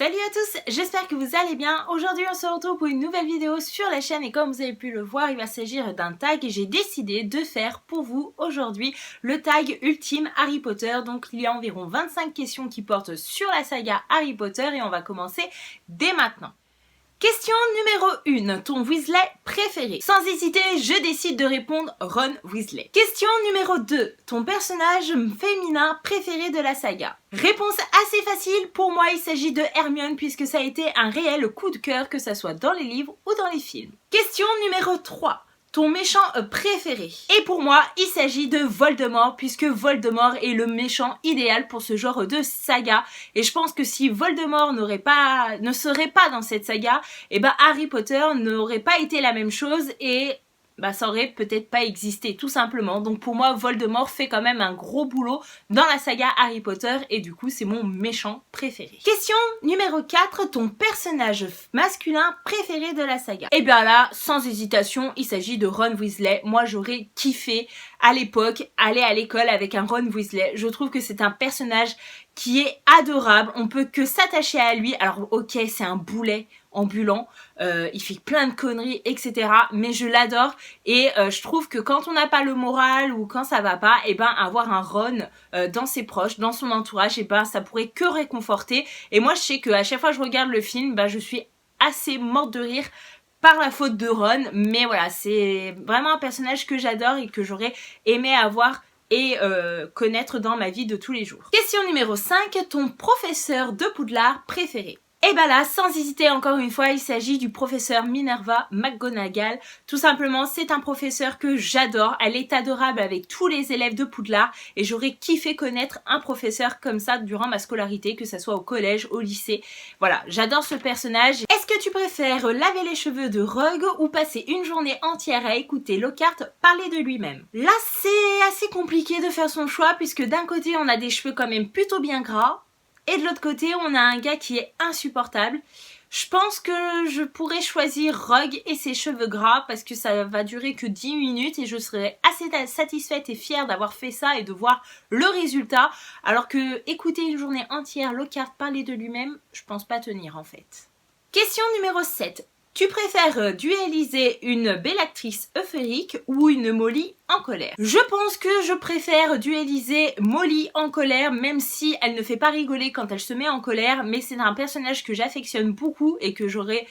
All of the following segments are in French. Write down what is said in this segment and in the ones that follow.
Salut à tous, j'espère que vous allez bien. Aujourd'hui on se retrouve pour une nouvelle vidéo sur la chaîne et comme vous avez pu le voir, il va s'agir d'un tag et j'ai décidé de faire pour vous aujourd'hui le tag ultime Harry Potter. Donc il y a environ 25 questions qui portent sur la saga Harry Potter et on va commencer dès maintenant. Question numéro 1, ton Weasley préféré? Sans hésiter, je décide de répondre Ron Weasley. Question numéro 2, ton personnage féminin préféré de la saga? Réponse assez facile, pour moi il s'agit de Hermione puisque ça a été un réel coup de cœur que ça soit dans les livres ou dans les films. Question numéro 3. Ton méchant préféré? Et pour moi, il s'agit de Voldemort, puisque Voldemort est le méchant idéal pour ce genre de saga. Et je pense que si Voldemort ne serait pas dans cette saga, et ben Harry Potter n'aurait pas été la même chose et ça aurait peut-être pas existé, tout simplement. Donc pour moi, Voldemort fait quand même un gros boulot dans la saga Harry Potter et du coup, c'est mon méchant préféré. Question numéro 4, ton personnage masculin préféré de la saga? Et bien là, sans hésitation, il s'agit de Ron Weasley. Moi, j'aurais kiffé à l'époque aller à l'école avec un Ron Weasley. Je trouve que c'est un personnage qui est adorable, on peut que s'attacher à lui. Alors ok, c'est un boulet ambulant, il fait plein de conneries, etc. Mais je l'adore et je trouve que quand on n'a pas le moral ou quand ça va pas, et ben avoir un Ron dans ses proches, dans son entourage, et ben ça pourrait que réconforter. Et moi je sais que à chaque fois que je regarde le film, je suis assez morte de rire par la faute de Ron, mais voilà, c'est vraiment un personnage que j'adore et que j'aurais aimé avoir et connaître dans ma vie de tous les jours. Question numéro 5, ton professeur de Poudlard préféré? Et là, sans hésiter encore une fois, il s'agit du professeur Minerva McGonagall. Tout simplement, c'est un professeur que j'adore. Elle est adorable avec tous les élèves de Poudlard et j'aurais kiffé connaître un professeur comme ça durant ma scolarité, que ça soit au collège, au lycée. Voilà, j'adore ce personnage. Est-ce que tu préfères laver les cheveux de Rogue ou passer une journée entière à écouter Lockhart parler de lui-même? Là, c'est assez compliqué de faire son choix puisque d'un côté, on a des cheveux quand même plutôt bien gras. Et de l'autre côté, on a un gars qui est insupportable. Je pense que je pourrais choisir Rogue et ses cheveux gras parce que ça va durer que 10 minutes et je serais assez satisfaite et fière d'avoir fait ça et de voir le résultat. Alors que écouter une journée entière Lockhart parler de lui-même, je pense pas tenir en fait. Question numéro 7. Tu préfères duéliser une Bellatrix euphorique ou une Molly en colère? Je pense que je préfère duéliser Molly en colère, même si elle ne fait pas rigoler quand elle se met en colère, mais c'est un personnage que j'affectionne beaucoup et que j'aurais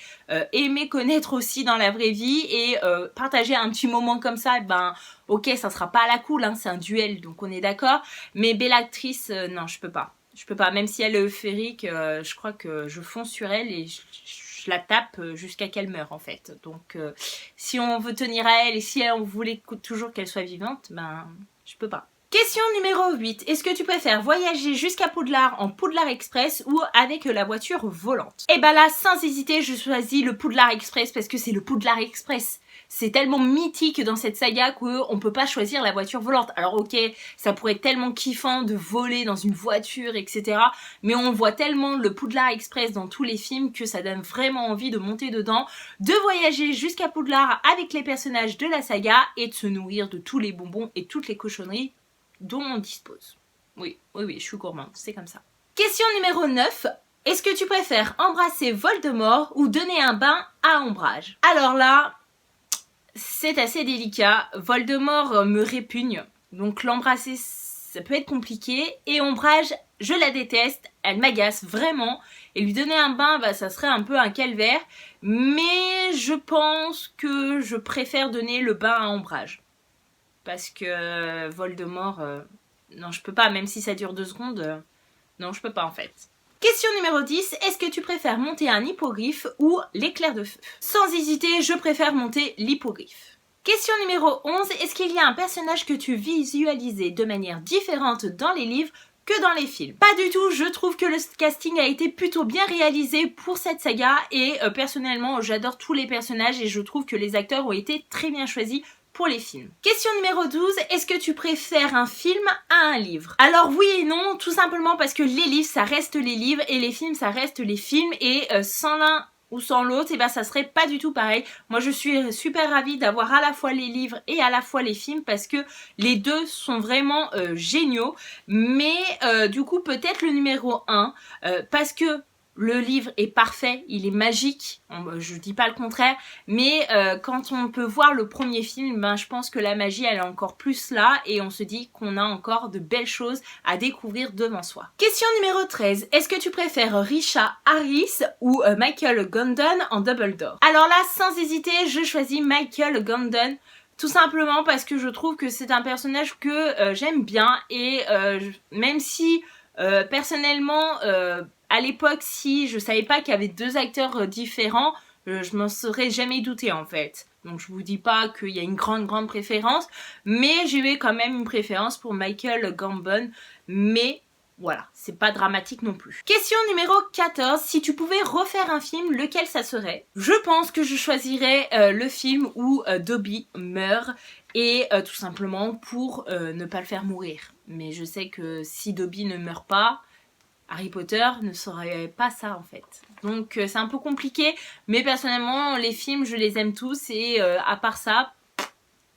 aimé connaître aussi dans la vraie vie et partager un petit moment comme ça, ok, ça sera pas à la cool, hein, c'est un duel, donc on est d'accord, mais Bellatrix, non, je peux pas. Je peux pas, même si elle est euphorique, je crois que je fonce sur elle et je la tape jusqu'à qu'elle meure en fait. Donc si on veut tenir à elle et si on voulait toujours qu'elle soit vivante, je peux pas. Question numéro 8. Est-ce que tu préfères voyager jusqu'à Poudlard en Poudlard Express ou avec la voiture volante? Et là, sans hésiter, je choisis le Poudlard Express parce que c'est le Poudlard Express. C'est tellement mythique dans cette saga qu'on peut pas choisir la voiture volante. Alors ok, ça pourrait être tellement kiffant de voler dans une voiture, etc. Mais on voit tellement le Poudlard Express dans tous les films que ça donne vraiment envie de monter dedans, de voyager jusqu'à Poudlard avec les personnages de la saga et de se nourrir de tous les bonbons et toutes les cochonneries dont on dispose. Oui, je suis gourmande, c'est comme ça. Question numéro 9. Est-ce que tu préfères embrasser Voldemort ou donner un bain à Ombrage? Alors là, c'est assez délicat. Voldemort me répugne, donc l'embrasser, ça peut être compliqué. Et Ombrage, je la déteste, elle m'agace vraiment. Et lui donner un bain, ça serait un peu un calvaire. Mais je pense que je préfère donner le bain à Ombrage. Parce que Voldemort, non je peux pas, même si ça dure 2 secondes, non je peux pas en fait. Question numéro 10, est-ce que tu préfères monter un hippogriffe ou l'éclair de feu? Sans hésiter, je préfère monter l'hippogriffe. Question numéro 11, est-ce qu'il y a un personnage que tu visualisais de manière différente dans les livres que dans les films? Pas du tout, je trouve que le casting a été plutôt bien réalisé pour cette saga et personnellement j'adore tous les personnages et je trouve que les acteurs ont été très bien choisis pour les films. Question numéro 12, est-ce que tu préfères un film à un livre? Alors oui et non, tout simplement parce que les livres ça reste les livres et les films ça reste les films et sans l'un ou sans l'autre, ça serait pas du tout pareil. Moi je suis super ravie d'avoir à la fois les livres et à la fois les films parce que les deux sont vraiment géniaux, mais du coup peut-être le numéro 1 parce que le livre est parfait, il est magique, je dis pas le contraire, mais quand on peut voir le premier film, ben, je pense que la magie elle est encore plus là et on se dit qu'on a encore de belles choses à découvrir devant soi. Question numéro 13, est-ce que tu préfères Risha Harris ou Michael Gordon en Dumbledore? Alors là, sans hésiter, je choisis Michael Gordon. Tout simplement parce que je trouve que c'est un personnage que j'aime bien et même si personnellement à l'époque si je savais pas qu'il y avait deux acteurs différents, je m'en serais jamais douté en fait. Donc je vous dis pas qu'il y a une grande préférence, mais j'ai quand même une préférence pour Michael Gambon, mais voilà, c'est pas dramatique non plus. Question numéro 14, si tu pouvais refaire un film, lequel ça serait? Je pense que je choisirais le film où Dobby meurt et tout simplement pour ne pas le faire mourir. Mais je sais que si Dobby ne meurt pas, Harry Potter ne saurait pas ça en fait. Donc c'est un peu compliqué, mais personnellement les films je les aime tous et à part ça,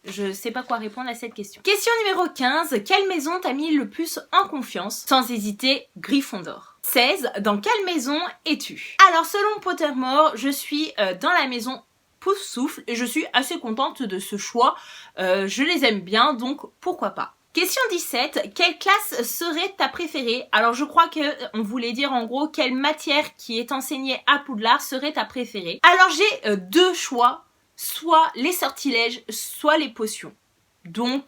je sais pas quoi répondre à cette question. Question numéro 15. Quelle maison t'a mis le plus en confiance? Sans hésiter, Gryffondor. 16. Dans quelle maison es-tu? Alors selon Pottermore, je suis dans la maison Poufsouffle et je suis assez contente de ce choix. Je les aime bien, donc pourquoi pas. Question 17. Quelle classe serait ta préférée? Alors je crois qu'on voulait dire en gros quelle matière qui est enseignée à Poudlard serait ta préférée. Alors j'ai deux choix. Soit les sortilèges, soit les potions. Donc,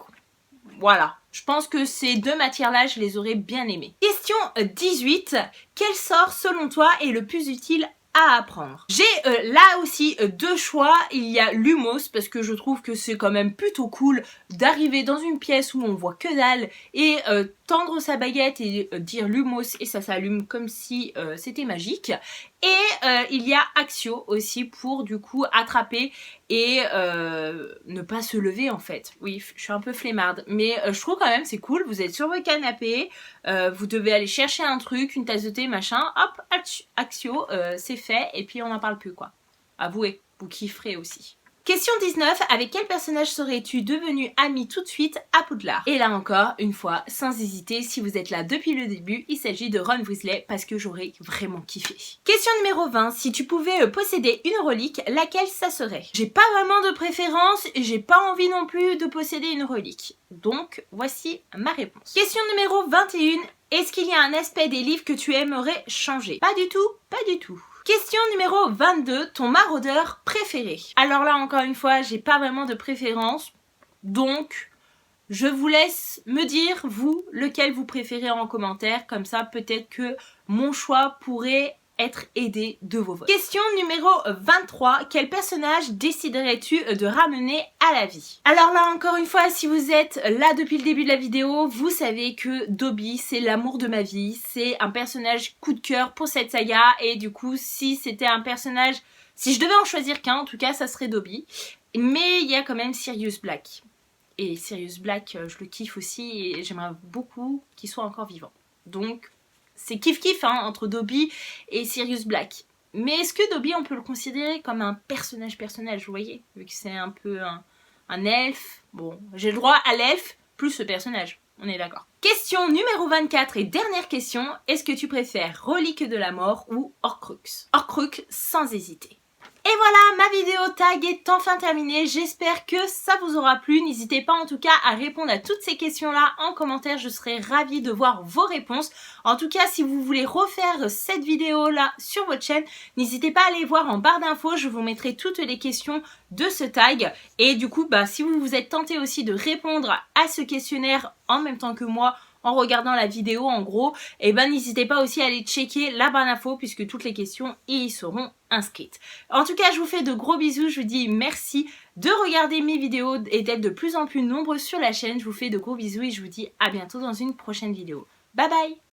voilà. Je pense que ces deux matières-là, je les aurais bien aimées. Question 18. Quel sort, selon toi, est le plus utile à apprendre? J'ai là aussi deux choix. Il y a Lumos, parce que je trouve que c'est quand même plutôt cool d'arriver dans une pièce où on voit que dalle et tendre sa baguette et dire Lumos et ça s'allume comme si c'était magique. Et il y a Accio aussi pour du coup attraper et ne pas se lever en fait. Oui, je suis un peu flemmarde, mais je trouve quand même c'est cool. Vous êtes sur votre canapé, vous devez aller chercher un truc, une tasse de thé, machin, hop, Accio, c'est fait et puis on n'en parle plus quoi. Avouez, vous kifferez aussi. Question 19, avec quel personnage serais-tu devenu ami tout de suite à Poudlard? Et là encore, une fois, sans hésiter, si vous êtes là depuis le début, il s'agit de Ron Weasley parce que j'aurais vraiment kiffé. Question numéro 20, si tu pouvais posséder une relique, laquelle ça serait? J'ai pas vraiment de préférence et j'ai pas envie non plus de posséder une relique. Donc, voici ma réponse. Question numéro 21, est-ce qu'il y a un aspect des livres que tu aimerais changer? Pas du tout, pas du tout. Question numéro 22, ton maraudeur préféré? Alors là, encore une fois, j'ai pas vraiment de préférence, donc je vous laisse me dire, vous, lequel vous préférez en commentaire, comme ça peut-être que mon choix pourrait être aidé de vos votes. Question numéro 23, quel personnage déciderais-tu de ramener à la vie? Alors là encore une fois, si vous êtes là depuis le début de la vidéo, vous savez que Dobby c'est l'amour de ma vie, c'est un personnage coup de cœur pour cette saga et du coup si c'était un personnage, si je devais en choisir qu'un en tout cas ça serait Dobby, mais il y a quand même Sirius Black. Et Sirius Black je le kiffe aussi et j'aimerais beaucoup qu'il soit encore vivant. Donc c'est kiff-kiff hein, entre Dobby et Sirius Black. Mais est-ce que Dobby, on peut le considérer comme un personnage, vous voyez? Vu que c'est un peu un elfe. Bon, j'ai le droit à l'elfe plus ce personnage. On est d'accord. Question numéro 24 et dernière question. Est-ce que tu préfères Relique de la Mort ou Horcrux? Horcrux sans hésiter. Et voilà, ma vidéo tag est enfin terminée, j'espère que ça vous aura plu, n'hésitez pas en tout cas à répondre à toutes ces questions-là en commentaire, je serai ravie de voir vos réponses. En tout cas, si vous voulez refaire cette vidéo-là sur votre chaîne, n'hésitez pas à aller voir en barre d'infos, je vous mettrai toutes les questions de ce tag. Et du coup, si vous vous êtes tenté aussi de répondre à ce questionnaire en même temps que moi, en regardant la vidéo en gros, et n'hésitez pas aussi à aller checker la barre d'infos puisque toutes les questions y seront inscrites. En tout cas, je vous fais de gros bisous, je vous dis merci de regarder mes vidéos et d'être de plus en plus nombreux sur la chaîne. Je vous fais de gros bisous et je vous dis à bientôt dans une prochaine vidéo. Bye bye!